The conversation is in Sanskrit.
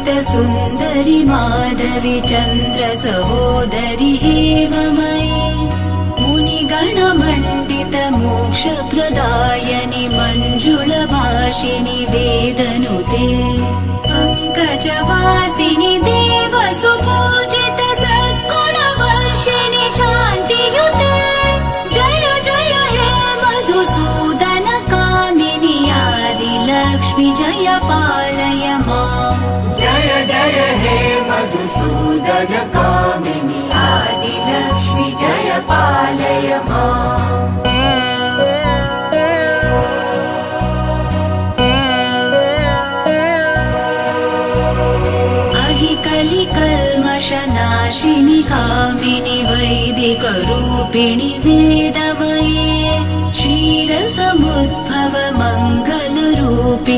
सुन्दरि माधवी चन्द्र सहोदरि हेममयी मुनिगणमण्डित मोक्षप्रदायनि मञ्जुलभाषिणि वेदनुते पङ्कजवासिनि देवसुपूजित सद्गुणवर्षिणि शान्तियुते जय जय हे मधुसूदन कामिनि आदिलक्ष्मि जय पालय माम् जय जय हे मधुसूदन कामिनि आदिलक्ष्मि जय पालय माम् कलिकल्मषनाशिनि कामिनि वैदिकरूपिणि वेदमये क्षीरसमुद्भव मङ्गलरूपिणि